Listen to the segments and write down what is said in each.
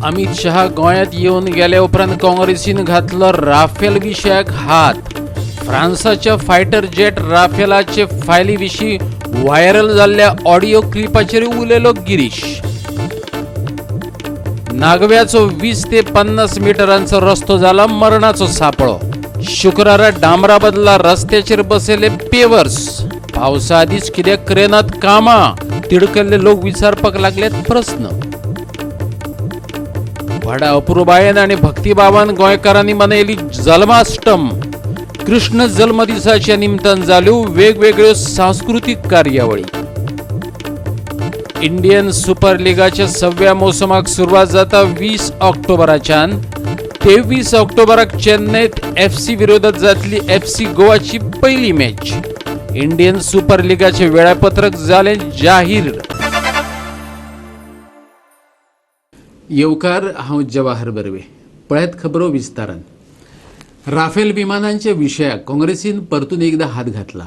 अमित शहा गोंयांत येऊन गेल्या उपरांत काँग्रेसीन घातलो राफेल विशयाक हात। फ्रांसाच्या फायटर जेट राफेलाचे फायली विशीं व्हायरल जाल्ल्या ऑडिओ क्लिपाचेर उलयलो गिरीश। नागव्याचो 20 ते 50 मिटरांचो रस्तो जाला मरणाचो सापळो। शुक्रारा डांबरा बदला रस्त्याचेर बसयले पेवर्स। पावसा आदींच कित्याक करेनात कामां, तिडकल्ले लोक विचारपाक लागलेत प्रस्न। व्हडा अपुर्बायेन आनी भक्तिभावान गोंयकारांनी मनयली जल्माष्टम। कृष्ण जल्म दिसाच्या निमतान जाल्यो वेगवेगळ्यो सांस्कृतीक कार्यावळी। इंडियन सुपर लिगाच्या 6व्या मोसमाक सुरवात जाता 20 ऑक्टोबराच्यान। 23 ऑक्टोबराक चेन्नईत FC विरोधात जातली FC गोवाची पहिली मॅच। इंडियन सुपर लिगाचे वेळापत्रक जालें जाहीर। येवकार, हांव जवाहर बर्वे। पळयत खबरो विस्तारान। राफेल विमानांच्या विशयाक काँग्रेसीन परतून एकदा हात घातला।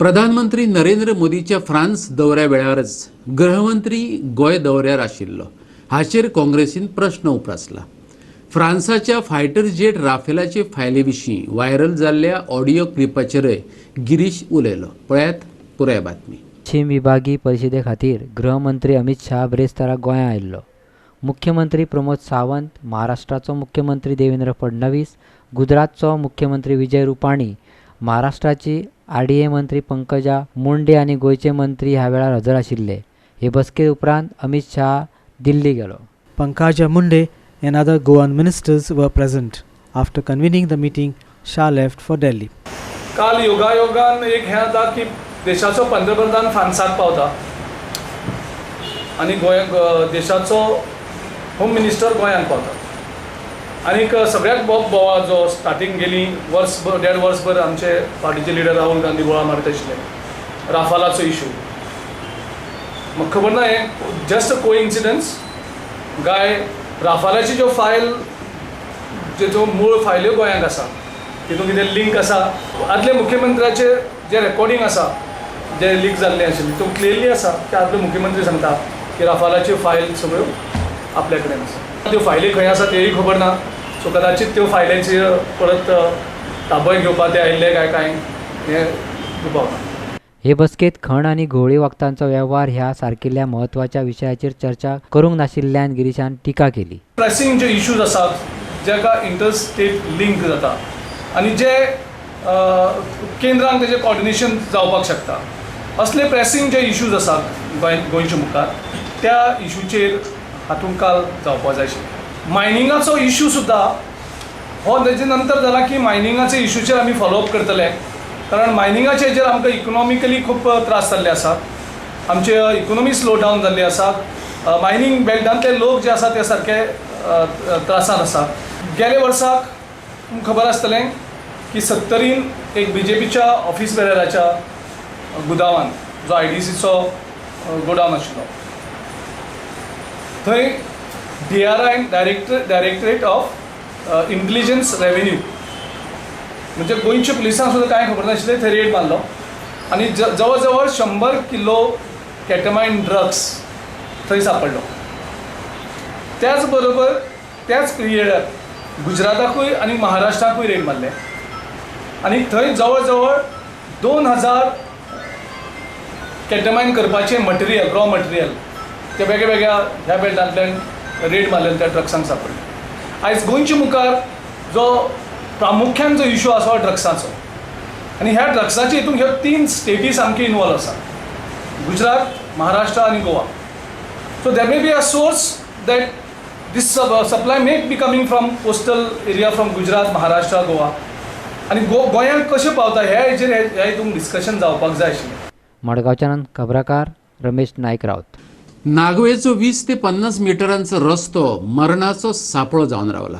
प्रधानमंत्री नरेंद्र मोदीच्या फ्रांस दौऱ्या वेळारच गृहमंत्री गोंय दौऱ्यार आशिल्लो। हाचेर काँग्रेसीन प्रश्न उपरासला। फ्रांसाच्या फायटर जेट राफेलाचे फायले विशीं व्हायरल जाल्ल्या ऑडिओ क्लिपाचेरय गिरीश उलयलो। पळयात पुराय बातमी। पश्चिम विभागीय परिशदे खातीर गृहमंत्री अमित शहा ब्रेस्तारा गोंयांत आयिल्लो। मुख्यमंत्री प्रमोद सावंत, महाराष्ट्राचो मुख्यमंत्री देवेंद्र फडणवीस, गुजरातचो मुख्यमंत्री विजय रुपाणी, महाराष्ट्राची RDA मंत्री पंकजा मुंडे आनी गोंयचे मंत्री ह्या वेळार हजर आशिल्ले। हे बसके उपरांत अमित शहा दिल्ली गेलो। Pankaja Munde and other Goan ministers were present. After convening the meeting, Shah left for Delhi. काल योगायोगान एक हें जाता की देशाचो पंतप्रधान फ्रांसाक पावता आनी देशाचो होम मिनिस्टर गोंयांत पावता। आनीक सगळ्यात बोवा जो स्टार्टींग गेली वर्सभर 1.5 वर्सभर आमचे पार्टीचे लिडर राहुल गांधी बोळा मारत आशिल्ले राफालाचो इशू। म्हाका खबर ना हें जस्ट अ कोइन्सिडन्स काय राफालाची ज्यो फायल ज्यो मूळ फायल्यो गोंयांत आसा तितून कितें लिंक आसा। आदले मुख्यमंत्र्याचे जे रेकॉर्डिंग आसा जे लीक जाल्लें आशिल्लें तितून क्लियरली आसा की आदले मुख्यमंत्री सांगता की राफालाच्यो फायल सगळ्यो आपल्या कडेन आसा। त्यो फायली खंय आसा तेय खबर ना। सो कदाचित त्यो फायलींची परत ताबय घेवपा ते आयिल्ले काय हें दुबावना। हे बसकेत खण आनी घोळी वखदांचो वेव्हार ह्या सारकिल्ल्या म्हत्वाच्या विशयाचेर चर्चा करूंक नाशिल्ल्यान गिरीशान टिका केली। प्रेसींग जे इश्यूज आसात जेका इंटरस्टेट लिंक जाता आनी जे केंद्रान तेजें कॉर्डिनेशन जावपाक शकता असले प्रेसींग जे इश्यूज आसात गोंयचे मुखार त्या इश्यूचेर हातूंत काल जावपाक जाय आशिल्लें। मायनिंगाचो इश्यू सुद्दां हो तेजे नंतर जाला की मायनिंगाचे इश्यूचेर आमी फॉलोअप करतले कारण मायनिंगाचे हेजेर आमकां इकॉनॉमिकली खूब त्रास जाल्ले आसात। आमचे इकॉनॉमी स्लो डावन जाल्ली आसा। मायनिंग बेल्टांतले लोक जे आसा ते सारके त्रासान आसा। गेले वर्साक खबर आसतलें की 70रीन एक BJPच्या ऑफिस बेरराच्या गुदावान जो IDCचो गोडावन आशिल्लो थंय DRI directorate of intelligence revenue म्हणजे गोंयच्या पुलिसांक सुद्दां कांय खबर नाशिल्लें थंय रेड मारलो आनी जवळ जवळ 100 किलो केटामायन ड्रग्स थंय सापडलो। त्याच बरोबर त्याच पिरियडार गुजराताकूय आनी महाराष्ट्राकूय रेड मारले आनी थंय जवळ जवळ 2000 केटामायन करपाचें मटेरियल रॉ मटेरियल ते वेगळ्या वेगळ्या ह्या बेल्टांतल्यान रेड मारलेले त्या ड्रग्सांक सापडले। आयज गोंयच्या मुखार जो प्रामुख्यान जो इशू आसा ड्रग्साचो आनी ह्या ड्रग्साचे हितून ह्यो 3 स्टेटी सामके इनवॉल्व आसा गुजरात, महाराष्ट्र आनी Goa. So there may be a source that this supply may be coming from coastal area from Gujarat, Maharashtra, Goa आनी गोंयांत कशें पावता ह्या हेजेर ह्या हितून डिस्कशन जावपाक जाय आशिल्लें। मडगांवच्यान खबराकार रमेश नायक रावत। नागवेचो 20 ते 50 मिटरांचो रस्तो मरणाचो सापळो जावन रावला।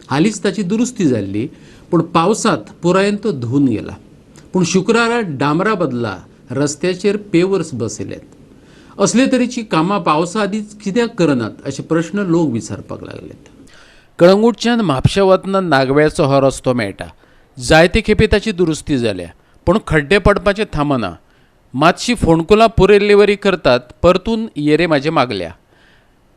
हालींच ताची दुरुस्ती जाल्ली पूण पावसांत पुरायेन तो धुवन गेला। पूण शुक्रारा डांबरा बदला रस्त्याचेर पेवर्स बसयल्यात। असले तरेची कामां पावसा आदींच कित्याक करनात अशे प्रश्न लोक विचारपाक लागलेत। कळंगूटच्यान म्हापशा वतना नागव्याचो हो रस्तो मेळटा। जायते खेपे ताची दुरुस्ती जाल्या पूण खड्डे पडपाचें थांबना। मातशी फोंडकुलां पुरयल्ले वरी करतात परतून येरे म्हाजे मागल्या।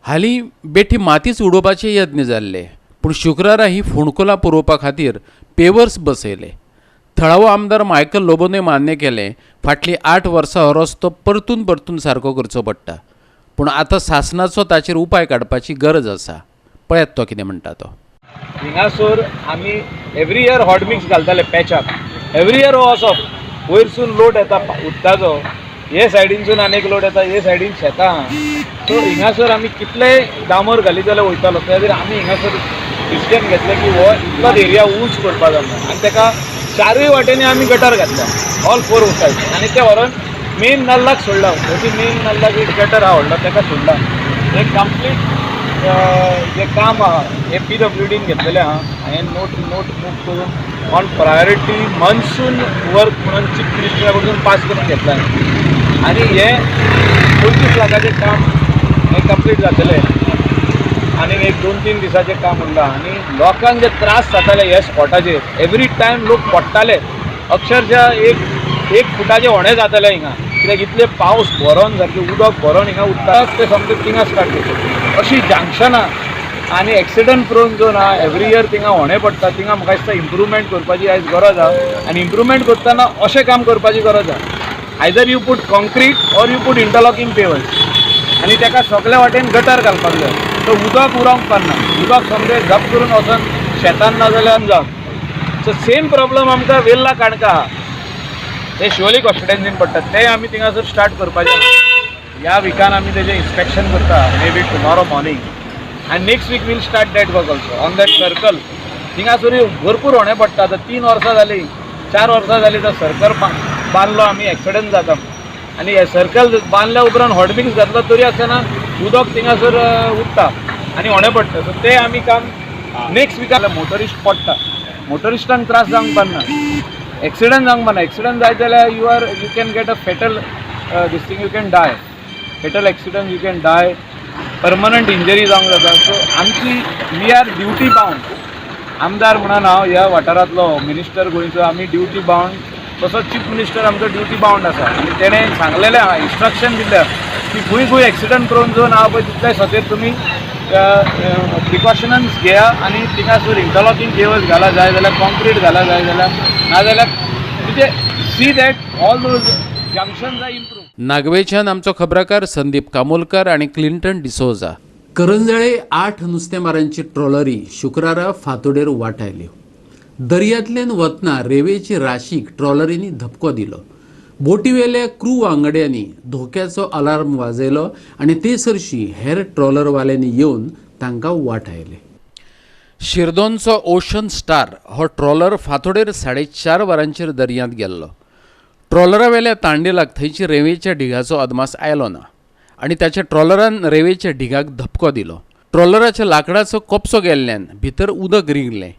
हालीं बेठी मातीच उडोवपाचे यत्न जाल्ले, पूण शुक्रारा ही फोंडकुलां पुरोवपा खातीर पेवर्स बसयले. थळावो आमदार मायकल लोबोने मान्य केलें फाटलीं 8 वर्सां हो रस्तो परतून परतून सारको करचो पडटा, पूण आतां शासनाचो ताचेर उपाय काडपाची गरज आसा. पळयात तो कितें म्हणटा तो. हिंगासोर आमी एवरी इयर हॉट मिक्स घालताले पॅचाक. एवरी इयर हो वचप, वयरसून लोड येता उदकाचो, हे सायडीनसून आनीक लोड येता, हे सायडीन शेतां आहा. सो हिंगासर आमी कितलेय डांबर घाली जाल्यार वयतालो. त्या खातीर आमी हिंगासर डिसिजन घेतलें की हो इतलोच एरिया उंच करपा जाय म्हणून, आनी ताका चारूय वाटेनी आमी गटर घातल्या, ऑल 4 सायड, आनी ते व्हरून मेन नल्लाक सोडला. अशी मेन नल्लाक एक गटर आहा व्हडलो ताका सोडला. हे कंप्लीट जे काम आहा हे PWDन घेतलेलें आहा. हांवें नोट मूव करून ऑन प्रायोरिटी मनसून वर्क म्हणून चीफ मिनिस्टरा कडसून पास करून घेतला. आनी हे 25 लाखाचें काम हें कंप्लीट जातलें. आनी एक 2-3 दिसाचें काम उरलां. आनी लोकांक जे त्रास जाताले ह्या स्पॉटाचेर, एवरी टायम लोक पडटाले, अक्षरशः एक फुटाचें होणें जातालें हिंगा, कित्याक इतले पावस भरोन सारकें उदक भरोन हिंगा उरता ते समजा थिंगा स्टार्ट करता. अशी जंक्शनां आनी एक्सिडंट प्रोन जोन आहा, एवरी इयर थिंगा होणें पडटा. थिंगा म्हाका दिसता इम्प्रुवमेंट करपाची आयज गरज आहा. आनी इम्प्रुवमेंट करतना अशें काम करपाची गरज आहा. Either you put concrete or you put interlocking pavers, आनी ताका सगळ्या वाटेन गटर घालपाक जाय. तो उदक उरोंक पारना, उदक समजे झप करून वचोन शेतान ना जाल्यार जावं. सो सेम प्रॉब्लम आमकां वेल्ला काणका आहा, ते शिवोलीक कॉन्स्टिट्युएन्सीन पडटा, ते आमी थिंगासर स्टार्ट करपाचें. ह्या विकान आमी तेजें इन्स्पेक्शन करता, मे बी टुमॉरो मॉर्निंग, आनी next week will start that work also on that circle. थिंगासर भरपूर होणें पडटा. आतां 3 वर्सां जालीं, 4 वर्सां जालीं तो सर्कल बांदलो आमी, एक्सिडंट जाता. आनी हे सर्कल बांदल्या उपरांत हॉट मिक्स घातलो तरी आसतना उदक थिंगासर उरता आनी होणें पडटा. सो ते आमी काम नेक्स्ट विकान मोटरिस्ट पडटा. मोटरिस्टांक त्रास जावंक पारना, एक्सिडंट जावंक पारना. एक्सिडंट जायत जाल्यार you can get a fatal this thing, you can die. Fatal accident you can die, permanent injury जावंक जाता. सो आमची वी आर ड्युटी बावंड. आमदार म्हणून हांव ह्या वाठारांतलो मिनिस्टर गोंयचो, आमी ड्युटी बावंड. तसोच चीफ मिनिस्टर आमचो ड्युटी बावंड आसा. आनी तेणें सांगलेलें आहा, इन्स्ट्रक्शन दिल्लें की खंय खंय एक्सिडंट प्रोन जोन आहा पळय तितले सगळे तुमी प्रिकॉशन्स घेया आनी थिंगासर इंटरलॉकिंग केबल्स घाला जाय जाल्यार, कॉन्क्रीट घाला जाय जाल्यार, नाजाल्यार म्हणजे see that all those junctions are improve. नागवेच्यान आमचो खबराकार संदीप कामोलकर आणि क्लिंटन डिसोजा. करंजळे 8 नुस्तेमारांची ट्रॉलरी शुक्रारा फातोडेर वाटायल्यो. दर्यांतल्यान वतना रेवेची राशीक ट्रॉलरींनी धपको दिलो. बोटीवेल्या क्रू वांगड्यांनी धोक्याचो अलार्म वाजयलो आनी ते सरशी हेर ट्रॉलरवाल्यांनी येवन तांकां वाटायले. शिरदोनचो ओशन स्टार हो ट्रॉलर फातोडेर 4:30 वरांचेर दर्यांत गेल्लो. ट्रॉलरावेल्या तांडेलाक थंयची रेवेच्या ढिगाचो अदमास आयलो ना आनी ताच्या ट्रॉलरान रेवेच्या ढिगाक धपको दिलो. ट्रॉलराच्या लाकडाचो कोपसो गेल्ल्यान भितर उदक रिंगलें.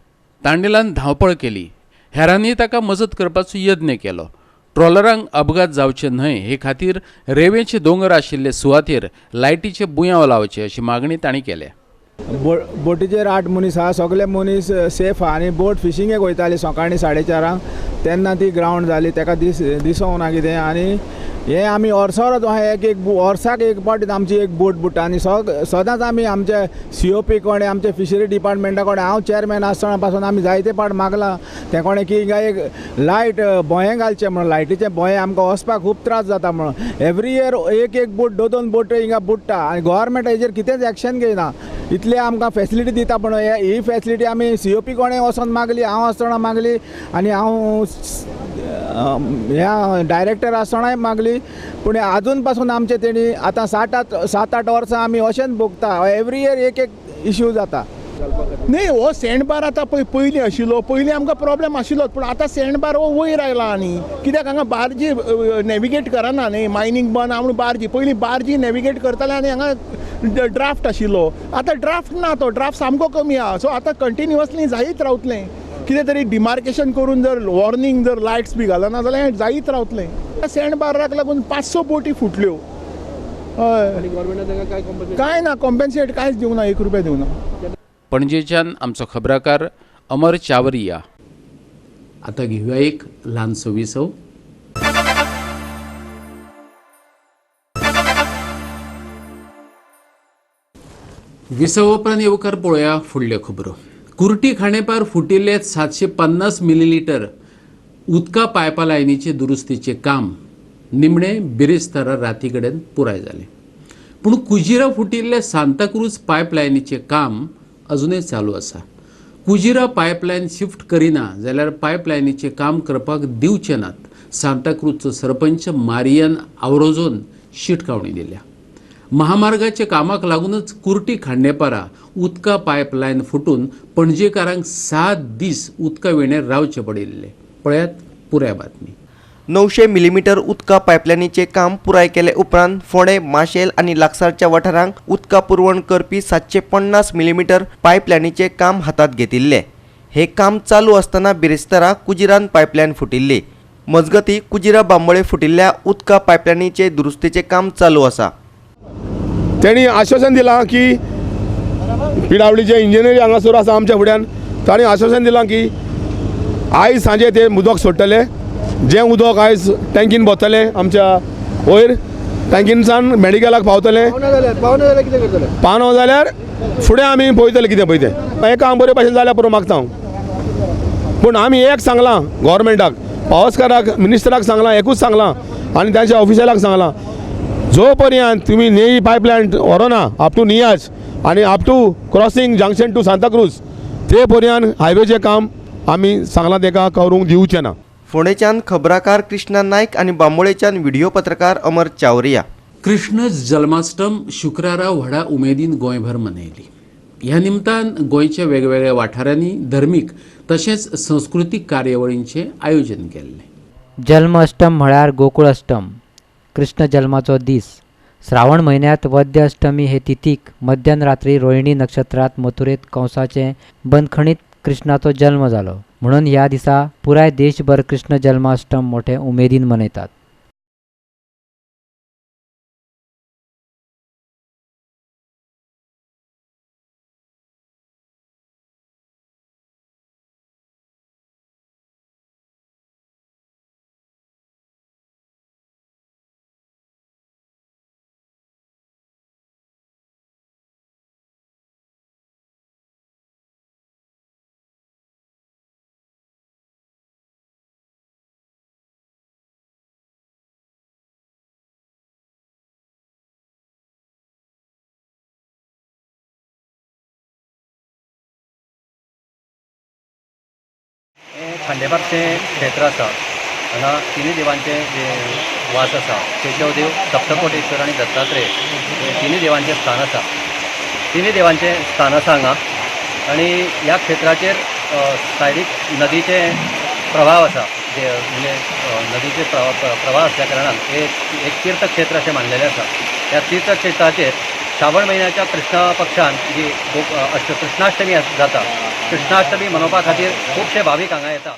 तांडेलान धांवपळ केली. हेरांनी ताका मजत करपाचो यत्न केलो. ट्रॉलरांक अपघात जावचे न्हय हे खातीर रेवेचे दोंगर आशिल्ले सुवातेर लायटीचे बुयांव लावचे अशी मागणी तांणी केल्या. बोटीचेर 8 मनीस आहा, सगळे मनीस सेफ आहा. आनी बोट फिशिंगेक वयताली सकाळीं 4:30 तेन्ना ती ग्रावंड जाली. ताका दिसूंक ना कितें. आनी हे आमी वर्सावरच एक वर्साक एक पावटी आमची एक बोट बुडटा. आनी सदांच आमी आमचे COP कोणे, आमचे फिशरी डिपार्टमेंटा कोणे, हांव चेअरमॅन आसतना पासून आमी जायते पावट मागला ते कोणे की हिंगा एक लायट बोये घालचे म्हणून. लायटीचे बोये आमकां वचपाक खूब त्रास जाता म्हणून. एवरी इयर एक बोट 2-2 बोट हिंगा बुडटा आनी गोवोरमेंट हेजेर कितेंच एक्शन घेयना. इतले आमकां फेसिलिटी दिता पूण ही फेसिलिटी आमी COP कोणे वचोन मागली, हांव आसतना मागली आनी हांव ह्या डायरेक्टर आसतनाय मागली. पूण आजून पासून आमचे तेणी आतां 7-8 वर्सां आमी अशेंच भोगता. एवरी इयर एक इश्यू जाता. न्ही हो सँडबार आतां पयलीं आशिल्लो, पयलीं आमकां प्रॉब्लेम आशिल्लो पूण आतां सँडबार हो वयर आयला. आनी कित्याक हांगा बार्जी नॅविगेट करना न्ही, मायनींग बंद आहा म्हणून बार्जी. पयलीं बार्जी नॅविगेट करताले आनी हांगा ड्राफ्ट आशिल्लो. आतां ड्राफ्ट ना, तो ड्राफ्ट सामको कमी आहा. सो आतां कंटिन्युअसली जायत रावतलें. कितें तरी डिमार्केशन करून जर वॉर्निंग जर लायट्स बी घालना जाल्यार हें जायत रावतलें. सँडबाराक लागून 500 बोटी फुटल्यो. हय, कांय ना, कॉम्पेन्सेट कांयच दिवना, 1 रुपया दिवना. पणजेच्यान आमचो खबराकार अमर चावरिया. आता घेऊया एक ल्हानसो विसव. विसावो उपरांत येवकार पळोवया फुडल्यो खबरो. कुर्टी खांडेपार फुटिल्ले 750 मिलीलिटर उदका पायपलायनीचे दुरुस्तीचे काम निमणे बिरेस्तारा राती कडेन पुराय जाले. पूण कुजिरा फुटिल्ले सांताक्रूज पायपलायनीचे काम अजूनय चालू आसा. कुजिरा पायपलायन शिफ्ट करिना जाल्यार पायपलायनीचे काम करपाक दिवचे नात सांताक्रूजचो सरपंच मारियन आवरोजोन शिटकावणी दिल्या. महामार्गाच्या कामाक लागूनच कुर्टी खांडेपारा उदका पायपलायन फुटून पणजेकारांक 7 दीस उदका वेळेर रावचे पडिल्ले. पळयात पुराय बातमी. 900 मिलीमीटर उदका पायपलायनीचे काम पुराय केले उपरांत फोंडे, माशेल आणि लागसारच्या वाठारांक उदका पुरवण करपी 750 मिलीमीटर पायपलायनीचे काम हातात घेतिल्ले. हे काम चालू असताना बिरेस्तारा कुजिरान पायपलायन फुटिल्ली. मजगती कुजिरा बांबोळे फुटिल्ल्या उदका पायपलायनीचे दुरुस्तीचे काम चालू आसा. त्यांनी आश्वासन दिलां की PWDचे इंजिनियर हांगासर आसा आमच्या फुड्यान, ताणें आश्वासन दिलां की आयज सांजे ते उदक सोडटले. जें उदक आयज टँकीन भरतलें आमच्या वयर टँकीनसान मेडिकलाक पावतलें. पावना जाल्यार फुडें आमी पळयतले कितें पळय तें. हें काम बरे भशेन जाल्यार पुरो मागता हांव. पूण आमी एक सांगलां गव्हर्मेंटाक, पावसकाराक, मिनिस्टराक सांगलां, एकूच सांगलां आनी तांच्या ऑफिसराक सांगलां, जो पर्यंत तुम्ही नेई पायपलायन व्हरोना अप टू नियाज आणि up to crossing junction to Santacruz ते पर्यंत हायवेचें काम आमी सांगलां तेका करूंक दिवचें ना. फोंडेच्यान खबराकार कृष्णा नायक आणि बांबोळेच्यान व्हिडिओ पत्रकार अमर चावरिया. कृष्ण जन्माष्टम शुक्रारा व्हडा उमेदीन गोंयभर मनयली. ह्या निमतान गोंयच्या वेगवेगळ्या वाठारांनी धर्मीक तशेंच संस्कृतीक कार्यावळींचे आयोजन केल्लें. जल्म अष्टम म्हळ्यार गोकुळ अष्टम, कृष्ण जल्माचो दीस. श्रावण महिन्यात वद्य अष्टमी हे तिथीक मध्यरात्री रोहिणी नक्षत्रात मथुरेत कंसाचे बंदखणीत कृष्णाचो जल्म जालो. म्हणून ह्या दिसा पुराय देशभर कृष्ण जन्माष्टम मोठे उमेदीन मनयतात. खांडेपारचें क्षेत्र आसा. हांगा तिनूय देवांचे जे वास आसा. केशव देव, सप्तकोटेश्वर आनी दत्तात्रेय हे तिनूय देवांचें स्थान आसा. तिनूय देवांचें स्थान आसा हांगा. आनी ह्या क्षेत्राचेर सायडीक नदीचे प्रभाव आसा. जे म्हणजे नदीचे प्रवाह असल्या कारणान हे एक तीर्थक्षेत्र अशें मानलेलें आसा. ह्या तीर्थक्षेत्राचेर श्रावण महिन्याच्या कृष्ण पक्षान जी कृष्णाष्टमी जाता, कृष्णाष्टमी मनोवपा खातीर खुबशे भावीक हांगा येता.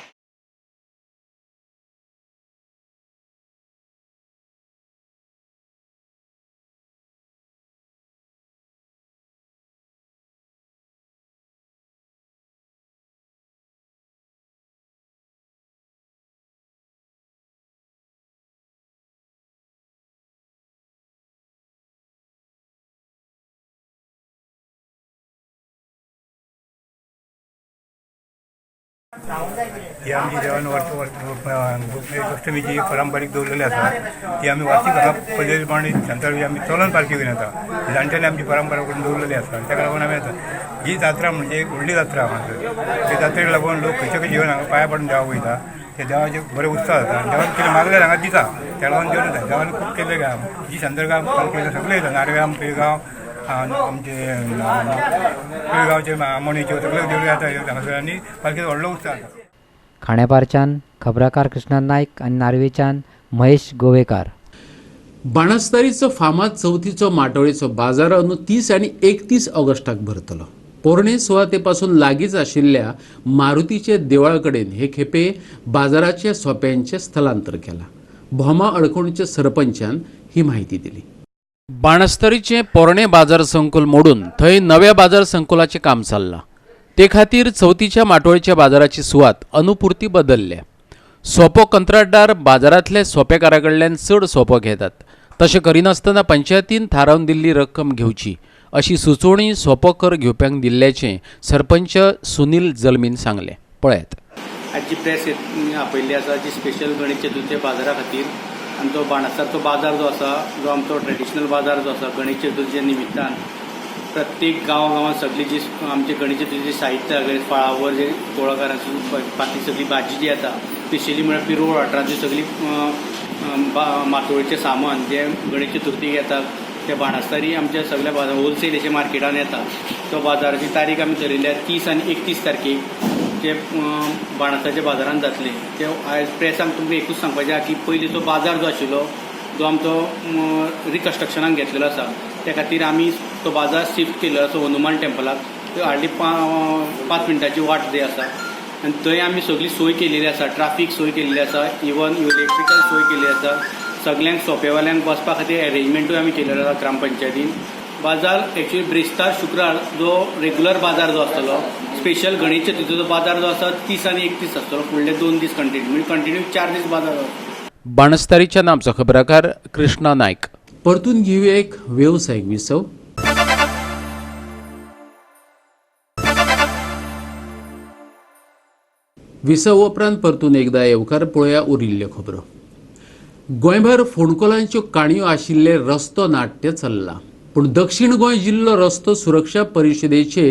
ही आमची देवान अष्टमीची पारंपारीक दवरलेली आसा. ती आमी वार्षिक हांगा पद्धती प्रमाणे शांतावळी आमी चलोन पालखी घेवन येता. जाणट्यांनी आमची परंपरा करून दवरलेली आसा. ताका लागून आमी येता. ही जात्रा म्हणजे एक व्हडली जात्रा हांगासर. ते जात्रेक लागून लोक खंयचे खंयचे येवन हांगा पांया पडून देवाक वयता. ते देवाचे बरे उत्साह जाता. देवान कितें मागल्यार हांगा दिता. त्या लागून देवन येता. देवान खूब केले काम. जी शांतरगांव पालखी सगळे येता. नारगाम, पिळगांव, आमचे पिळगांवचे आमोणेचे सगळे देवळे जाता हांगासर आनी पालखीचो व्हडलो उत्साह जाता. खांडेपारच्यान खबराकार कृष्णा नायक आणि नार्वेच्यान महेश गोवेकार. बाणस्तारीचो फामाद चवथीचो माटोळेचो बाजार अंदू 30 आनी 31 ऑगस्टाक भरतलो. पोरणे सुवातेपासून लागींच आशिल्ल्या मारुतीचे देवळा कडेन हे खेपे बाजाराच्या सोप्यांचे स्थलांतर केला. भोमा अडखणच्या सरपंचान ही माहिती दिली. बाणस्तारीचे पोरणे बाजार संकुल मोडून थंय नव्या बाजार संकुलाचे काम चल्लां. ते खातीर चवथीच्या माटोळेच्या बाजाराची सुवात अनुपुरती बदलल्या. सोपो कंत्राटदार बाजारांतले सोपेकारा कडल्यान चड सोपो घेतात. तशें करिनासतना पंचायतीन थारावन दिल्ली रक्कम घेवची अशी सुचोवणी सोपोकर घेवप्यांक दिल्ल्याचें सरपंच सुनील जल्मीन सांगले. पळयात. आज जी प्रेस आपयल्ली आसा जी स्पेशल गणेश चतुर्थी बाजारा खातीर आनी तो बाणस्तारचो बाजार जो आसा जो आमचो ट्रेडिशनल बाजार जो आसा गणेश चतुर्थीच्या निमित्तान प्रत्येक गांवांत सगळी जी आमचे गणेश चतुर्थीची साहित्य फळावर जे कुळागरांची बाकी सगळी भाजी जी येता स्पेशली म्हळ्यार पिरोळ वाठारांतली सगळी मातोळीचें सामान जे गणेश चतुर्थीक येता ते बाणस्तारी आमच्या सगळ्या बाजार होलसेल अशें मार्केटान येता. तो बाजाराची तारीख आमी ठरयल्या 30 आनी 31 तारखेक जे बाणस्तारच्या बाजारांत जातले. ते आयज प्रेसांक तुमकां एकूच सांगपाचें आसा की पयलीं तो बाजार जो आशिल्लो जो आमचो रिकन्स्ट्रक्शनाक घेतलेलो आसा त्या खातीर आमी तो बाजार शिफ्ट केल्लो आसा हनुमान टेम्पलाक. हार्डली 5 मिनटाची वाट थंय आसा आनी थंय आमी सगळी सोय केलेली आसा. ट्राफीक सोय केलेली आसा, इवन इलेक्ट्रिकल सोय केल्ली आसा. सगळ्यांक सोंपेवाल्यांक बसपा खातीर अरेंजमेंटूय आमी केलेलो आसा ग्रामपंचायतीन. बाजार एक्चुअली ब्रेस्तार शुक्रार जो रेग्युलर बाजार जो आसतलो स्पेशल गणेश चतुर्थीचो बाजार जो आसा 30 आनी 31 आसतलो. फुडले 2 दीस कंटिन्यू म्हणजे कंटिन्यू 4 दीस बाजार आसता. बाणस्तारीच्या नामचो खबराकार कृष्णा नायक. परतून घेवया एक वेवसायीक विसव. विसव उपरांत परतून एकदा येवकार पळोवया उरिल्ल्यो खबरो. गोंयभर फोंडकोलांच्यो काणयो आशिल्ले रस्तो नाट्य चल्लां. पूण दक्षिण गोंय जिल्लो रस्तो सुरक्षा परिशदेचे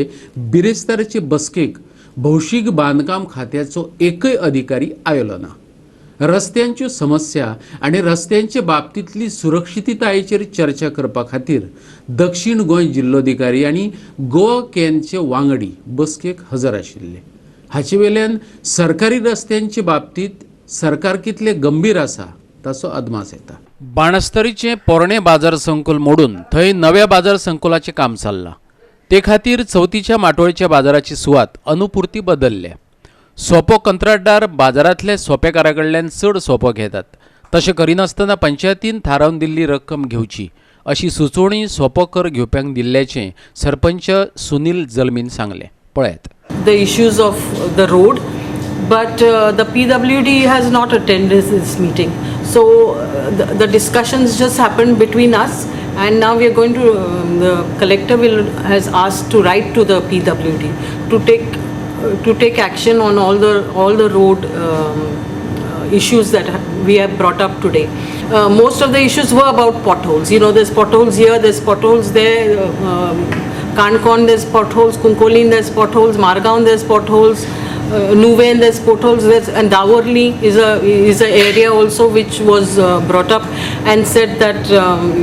बिरेस्ताराचे बसकेक भौशीक बांदकाम खात्याचो एकय अधिकारी आयलो ना. रस्त्यांच्यो समस्या आनी रस्त्यांचे बाबतींतली सुरक्षिततायेचेर चर्चा करपा खातीर दक्षिण गोंय जिल्लोधिकारी आनी गोवा कॅनचे वांगडी बसकेक हजर आशिल्ले. हाचे वेल्यान सरकारी रस्त्यांचे बाबतींत सरकार कितले गंभीर आसा ताचो अदमास येता. बाणस्तारीचें पोरणें बाजार संकुल मोडून थंय नव्या बाजार संकुलाचें काम चल्लां. ते खातीर चवथीच्या माटोळेच्या बाजाराची सुवात अनुपुर्ती बदल्ल्या. सोपो कंत्राटदार बाजारांतले सोपेकारा कडल्यान चड सोपो घेतात. तशें करिनासतना पंचायतीन थारावन दिल्ली रक्कम घेवची अशी सुचोवणी सोपोकर घेवप्यांक दिल्ल्याचें सरपंच सुनील जल्मीन सांगले. पळयात. The issues of the road, but the PWD has not attended this meeting. So the discussions just happened between us, and now we are going to the collector has asked to write to the PWD to take action on all the road issues that we have brought up today. Most of the issues were about potholes. You know, there's potholes here, there's potholes there. Kankon there's potholes, Kunkolin there's potholes, Margaon there's potholes, Nuven there's potholes, and Daworli is a area also which was brought up and said that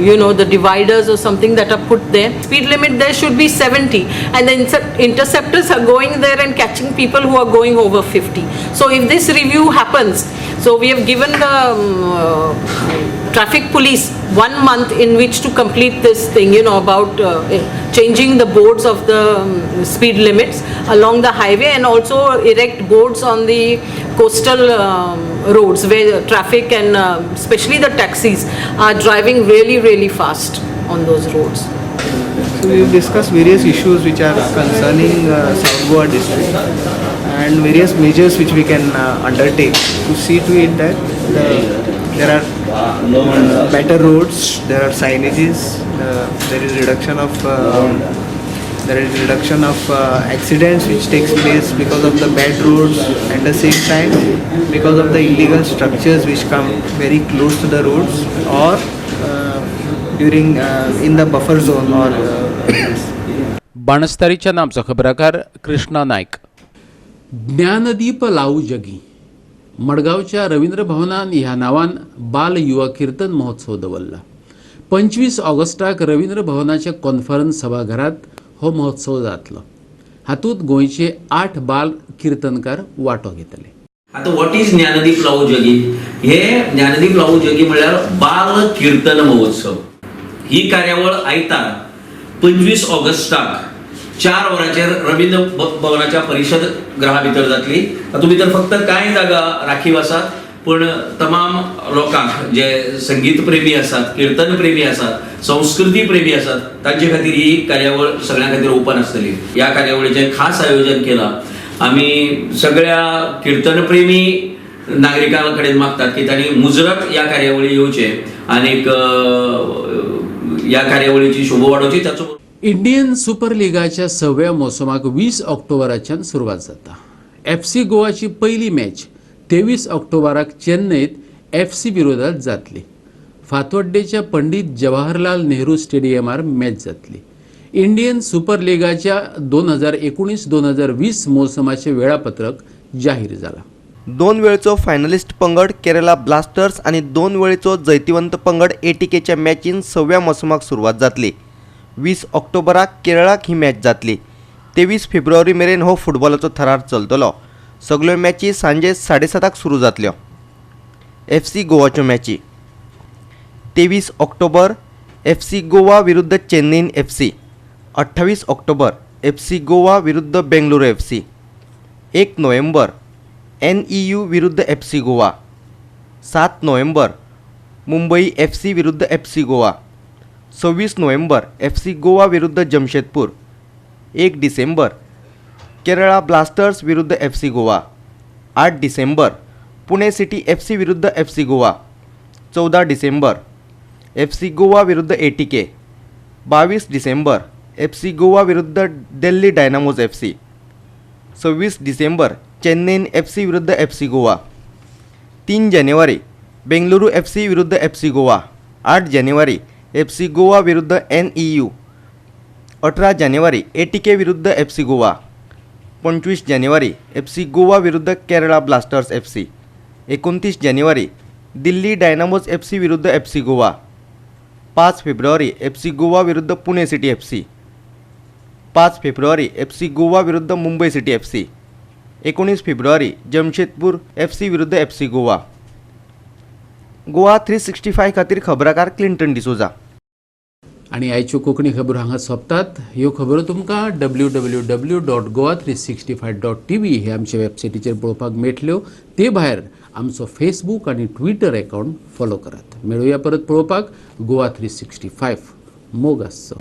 you know, the dividers or something that are put there. Speed limit there should be 70, and the interceptors are going there and catching people who are going over 50. So if this review happens, so we have given the traffic police 1 month in which to complete this thing, you know, about changing the boards of the speed limits along the highway, and also erect boards on the coastal roads where traffic and especially the taxis are driving really fast on those roads. So we have discussed various issues which are concerning South Goa district and various measures which we can undertake to see to it that there are better roads, there are signages, there is reduction of accidents which takes place because of the bad roads, at the same time because of the illegal structures which come very close to the roads or during in the buffer zone or बाणस्तारीच्या नामचो खबराकार Krishna नायक. ज्ञानदीप लावू जगी मडगांवच्या रवींद्र भवनान ह्या नांवान बाल युवा कीर्तन महोत्सव दवरला. 25 ऑगस्टाक रवींद्र भवनाच्या कॉन्फरन्स सभाघरांत हो महोत्सव जातलो. हातूंत गोंयचे 8 बाल कीर्तनकार वांटो घेतले. आता व्हॉट इज ज्ञानदीप लावू जगी? हे ज्ञानदीप लावू जगी म्हळ्यार बाल कीर्तन महोत्सव. ही कार्यावळ आयतार 25 ऑगस्टाक 4 वरांचेर रवींद्र भवनाच्या परिशद गृहा भितर जातली. तातूंत भितर फक्त कांय जागा राखीव आसात, पण तमाम लोकांक जे संगीत प्रेमी आसात, कीर्तन प्रेमी आसात, संस्कृती प्रेमी आसात, तांचे खातीर ही कार्यावळ सगळ्यां खातीर ओपन आसतली. ह्या कार्यावळीचें खास आयोजन केलां. आमी सगळ्या कीर्तन प्रेमी नागरिकां कडेन मागतात की तांणी मुजरत ह्या कार्यावळी येवचे आनीक ह्या कार्यावळीची शोभा वाडोवची. ताचो इंडियन सुपर लिगाच्या 6व्या मोसमाक 20 ऑक्टोबराच्यान सुरवात जाता. FC गोवाची पहिली मॅच 23 ऑक्टोबराक चेन्नईत FC विरोधात जातली. फातोड्डेच्या पंडित जवाहरलाल नेहरू स्टेडियमार मॅच जातली. इंडियन सुपर लिगाच्या 2019-2020 मोसमाचे वेळापत्रक जाहीर जाला. 2 वेळचो फायनलिस्ट पंगड केरला ब्लास्टर्स आणि 2 वेळचो जैतिवंत पंगड ATKच्या मॅचीन 6व्या मोसमाक सुरवात जातली. 20 ऑक्टोबराक केरळाक ही मॅच जातली. 23 फेब्रुवारी मेरेन हो फुटबॉलाचो थरार चलतलो. सगळ्यो मॅची सांजे 7:30 सुरू जातल्यो. FC गोवाच्यो मॅची 23 ऑक्टोबर FC गोवा विरुद्ध Chennaiyin FC. 28 October FC Goa विरुद्ध बेंगलुरू FC. 1 नोव्हेंबर NEU विरुद्ध FC Goa. 7 November Mumbai FC विरुद्ध FC Goa. 26 November FC Goa विरुद्ध जमशेदपूर. 1 डिसेंबर केरळा ब्लास्टर्स विरुद्ध FC Goa. 8 December Pune City FC विरुद्ध FC गोवा. 14 डिसेंबर FC गोवा विरुद्ध ATK. 22 डिसेंबर FC गोवा विरुद्ध Delhi Dynamos FC. 26 December Chennaiyin FC विरुद्ध FC गोवा. 3 जानेवारी बेंगलुरू FC विरुद्ध FC गोवा. 8 जानेवारी FC गोवा विरुद्ध NEU. 18 जानेवारी ATK विरुद्ध FC गोवा. 25 जानेवारी FC गोवा विरुद्ध केरळा ब्लास्टर्स FC. 29 जानेवारी दिल्ली डायनामोज FC विरुद्ध FC गोवा. 5 फेब्रुवारी FC गोवा विरुद्ध पुणे सिटी FC. 5 फेब्रुवारी FC गोवा विरुद्ध मुंबई सिटी FC. 19 फेब्रुवारी जमशेदपूर FC विरुद्ध FC गोवा. गोवा 365 खातीर खबराकार क्लिंटन डिसोजा. आणि आयच्यो कोंकणी खबरो हांगा सोंपतात. ह्यो खबरो तुमकां www.goa365.tv हे आमच्या वेबसायटीचेर पळोवपाक मेळटल्यो. ते भायर आमचो फेसबूक आनी ट्विटर अकावंट फॉलो करात. मेळुया परत पळोवपाक गोवा 365. मोग आसचो.